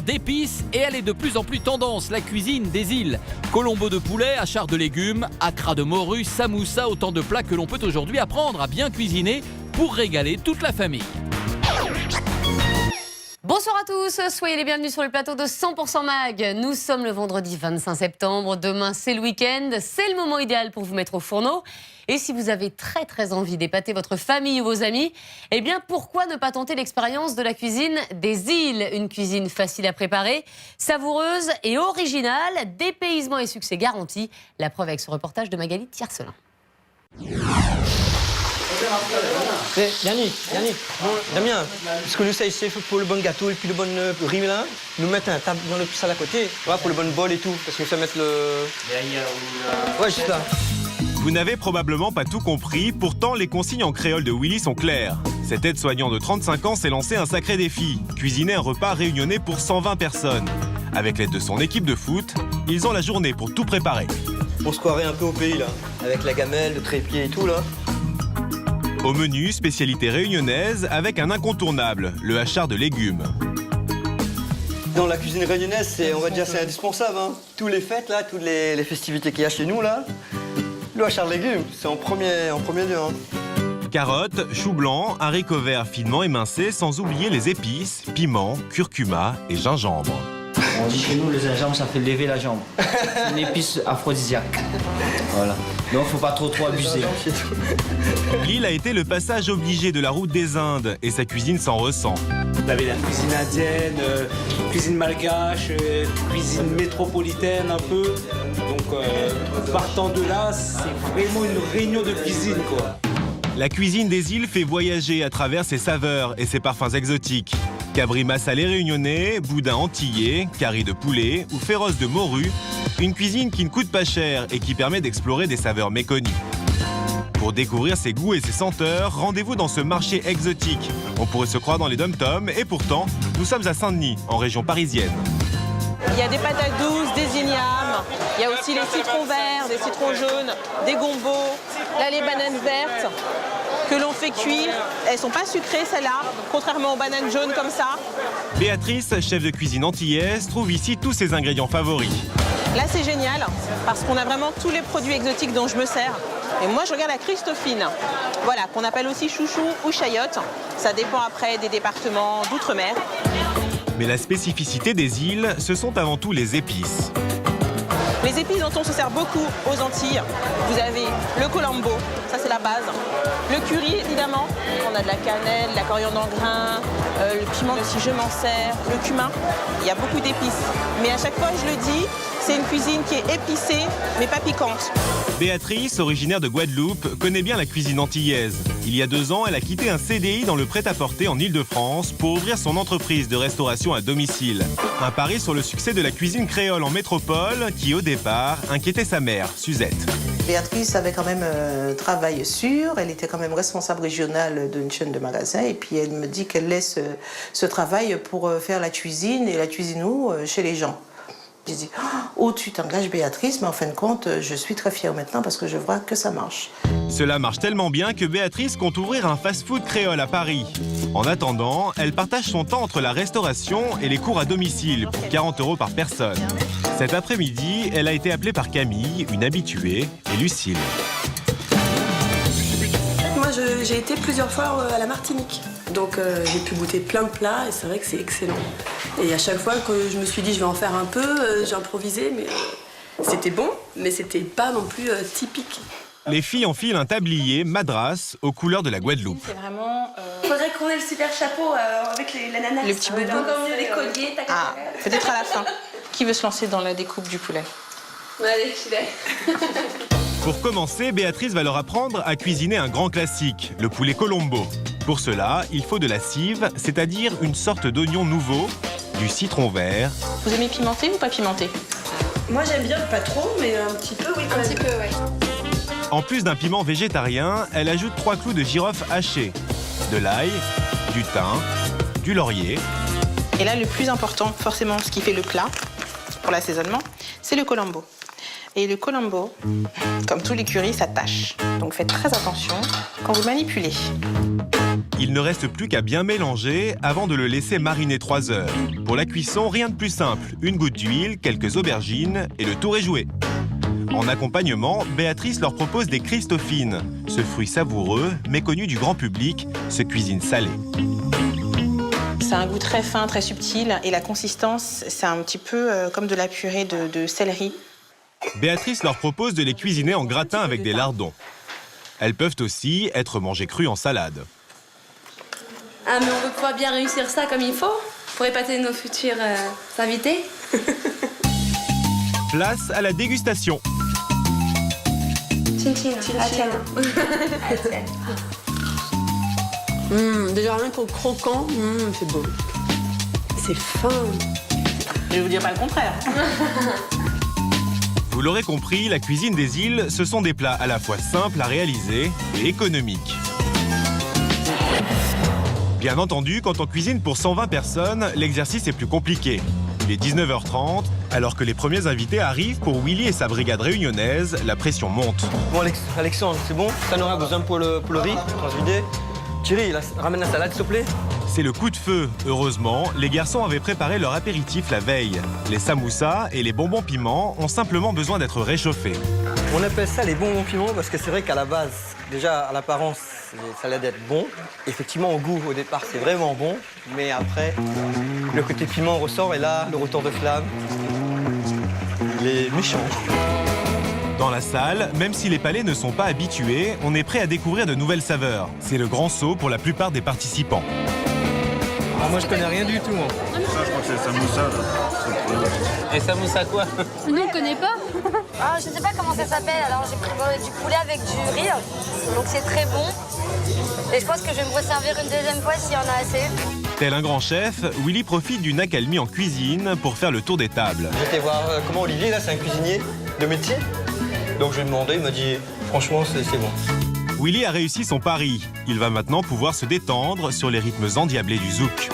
d'épices et elle est de plus en plus tendance, la cuisine des îles. Colombo de poulet, achard de légumes, accra de morue, samoussa, autant de plats que l'on peut aujourd'hui apprendre à bien cuisiner pour régaler toute la famille. Bonsoir à tous, soyez les bienvenus sur le plateau de 100% Mag. Nous sommes le vendredi 25 septembre, demain c'est le week-end, c'est le moment idéal pour vous mettre au fourneau. Et si vous avez très envie d'épater votre famille ou vos amis, eh bien pourquoi ne pas tenter l'expérience de la cuisine des îles? Une cuisine facile à préparer, savoureuse et originale, dépaysement et succès garantis. La preuve avec ce reportage de Magali Tiercelin. Yannick, Damien, parce que nous ça ici pour le bon gâteau et puis le bon riz là, nous mettons un table dans le salle à côté, voilà, pour le bon bol et tout, parce que nous ça mettre le... Ouais, juste là. Vous n'avez probablement pas tout compris, pourtant les consignes en créole de Willy sont claires. Cet aide-soignant de 35 ans s'est lancé un sacré défi, cuisiner un repas réunionnais pour 120 personnes. Avec l'aide de son équipe de foot, ils ont la journée pour tout préparer. On se croirait un peu au pays là, avec la gamelle, le trépied et tout là. Au menu, spécialité réunionnaise avec un incontournable, le hachard de légumes. Dans la cuisine réunionnaise, on va dire c'est indispensable. Hein. Tous les fêtes là, toutes les festivités qu'il y a chez nous là, le hachard de légumes, c'est en premier lieu. Hein. Carottes, choux blancs, haricots verts finement émincés, sans oublier les épices, piments, curcuma et gingembre. On dit chez nous, le gingembre, ça fait lever la jambe. C'est une épice aphrodisiaque. Voilà. Donc, faut pas trop abuser. L'île a été le passage obligé de la route des Indes et sa cuisine s'en ressent. Vous avez la cuisine indienne, cuisine malgache, cuisine métropolitaine un peu. Donc, partant de là, c'est vraiment une réunion de cuisine, quoi. La cuisine des îles fait voyager à travers ses saveurs et ses parfums exotiques. Cabri massalé réunionnais, boudin antillais, curry de poulet ou féroce de morue. Une cuisine qui ne coûte pas cher et qui permet d'explorer des saveurs méconnues. Pour découvrir ses goûts et ses senteurs, rendez-vous dans ce marché exotique. On pourrait se croire dans les dom-toms et pourtant, nous sommes à Saint-Denis, en région parisienne. Il y a des patates douces, des ignames, il y a aussi les citrons verts, des citrons jaunes, des gombos, là les bananes vertes que l'on fait cuire. Elles sont pas sucrées celles-là, contrairement aux bananes jaunes comme ça. Béatrice, chef de cuisine antillaise, trouve ici tous ses ingrédients favoris. Là c'est génial parce qu'on a vraiment tous les produits exotiques dont je me sers. Et moi je regarde la Christophine, voilà, qu'on appelle aussi chouchou ou chayotte. Ça dépend après des départements d'outre-mer. Mais la spécificité des îles, ce sont avant tout les épices. Les épices dont on se sert beaucoup aux Antilles, vous avez le colombo, ça c'est la base. Le curry évidemment, on a de la cannelle, de la coriandre en grains, le piment si je m'en sers, le cumin. Il y a beaucoup d'épices. Mais à chaque fois je le dis, c'est une cuisine qui est épicée mais pas piquante. Béatrice, originaire de Guadeloupe, connaît bien la cuisine antillaise. Il y a 2 ans, elle a quitté un CDI dans le prêt-à-porter en Île-de-France pour ouvrir son entreprise de restauration à domicile. Un pari sur le succès de la cuisine créole en métropole qui, au départ, inquiétait sa mère, Suzette. Béatrice avait quand même un travail sûr, elle était quand même responsable régionale d'une chaîne de magasins et puis elle me dit qu'elle laisse ce travail pour faire la cuisine et la cuisine où chez les gens. J'ai dit, oh tu t'engages Béatrice, mais en fin de compte, je suis très fière maintenant parce que je vois que ça marche. Cela marche tellement bien que Béatrice compte ouvrir un fast-food créole à Paris. En attendant, elle partage son temps entre la restauration et les cours à domicile pour 40 € par personne. Cet après-midi, elle a été appelée par Camille, une habituée, et Lucille. Moi, j'ai été plusieurs fois à la Martinique. Donc j'ai pu goûter plein de plats et c'est vrai que c'est excellent. Et à chaque fois que je me suis dit je vais en faire un peu, j'ai improvisé, mais c'était bon, mais c'était pas non plus typique. Les filles enfilent un tablier madras aux couleurs de la Guadeloupe. C'est vraiment... Faudrait qu'on ait le super chapeau avec l'ananas. Le petit boubou. Les colliers, tac, Ah, peut-être à la fin. Qui veut se lancer dans la découpe du poulet? Allez, j'y vais. Pour commencer, Béatrice va leur apprendre à cuisiner un grand classique, le poulet colombo. Pour cela, il faut de la cive, c'est-à-dire une sorte d'oignon nouveau, du citron vert. Vous aimez pimenté ou pas pimenté? Moi j'aime bien, pas trop, mais un petit peu, oui quand même. Un petit peu, ouais. En plus d'un piment végétarien, elle ajoute 3 clous de girofle hachés, de l'ail, du thym, du laurier. Et là, le plus important, forcément, ce qui fait le plat, pour l'assaisonnement, c'est le colombo. Et le colombo, comme tous les currys, ça tâche. Donc faites très attention quand vous le manipulez. Il ne reste plus qu'à bien mélanger avant de le laisser mariner 3 heures. Pour la cuisson, rien de plus simple. Une goutte d'huile, quelques aubergines et le tour est joué. En accompagnement, Béatrice leur propose des Christophines. Ce fruit savoureux, méconnu du grand public, se cuisine salé. C'est un goût très fin, très subtil. Et la consistance, c'est un petit peu comme de la purée de céleri. Béatrice leur propose de les cuisiner en gratin avec des lardons. Elles peuvent aussi être mangées crues en salade. Ah, mais on veut pouvoir bien réussir ça comme il faut pour épater nos futurs invités. Place à la dégustation. Chin chin, à tienne. Déjà rien qu'au croquant, c'est beau. C'est fin. Je vais vous dire pas le contraire. Vous l'aurez compris, la cuisine des îles, ce sont des plats à la fois simples à réaliser et économiques. Bien entendu, quand on cuisine pour 120 personnes, l'exercice est plus compliqué. Il est 19h30, alors que les premiers invités arrivent pour Willy et sa brigade réunionnaise, la pression monte. Bon, Alexandre, c'est bon? T'en auras besoin pour le riz, pour se vider. Thierry, ramène la salade, s'il te plaît. C'est le coup de feu. Heureusement, les garçons avaient préparé leur apéritif la veille. Les samoussas et les bonbons piments ont simplement besoin d'être réchauffés. On appelle ça les bonbons piments parce que c'est vrai qu'à la base, déjà à l'apparence, ça a l'air d'être bon. Effectivement, au goût, au départ, c'est vraiment bon. Mais après, le côté piment ressort et là, le retour de flamme, il est méchant. Dans la salle, même si les palais ne sont pas habitués, on est prêt à découvrir de nouvelles saveurs. C'est le grand saut pour la plupart des participants. Ah, moi, je connais rien du tout. Moi. Ça, je crois que c'est le samoussa. Et samoussa quoi? Nous, on connaît pas. Ah, je sais pas comment ça s'appelle, alors j'ai pris du poulet avec du riz, donc c'est très bon. Et je pense que je vais me resservir une deuxième fois s'il y en a assez. Tel un grand chef, Willy profite d'une accalmie en cuisine pour faire le tour des tables. J'étais voir comment Olivier, là, c'est un cuisinier de métier. Donc je lui ai demandé, il m'a dit, franchement, c'est bon. Willy a réussi son pari. Il va maintenant pouvoir se détendre sur les rythmes endiablés du zouk.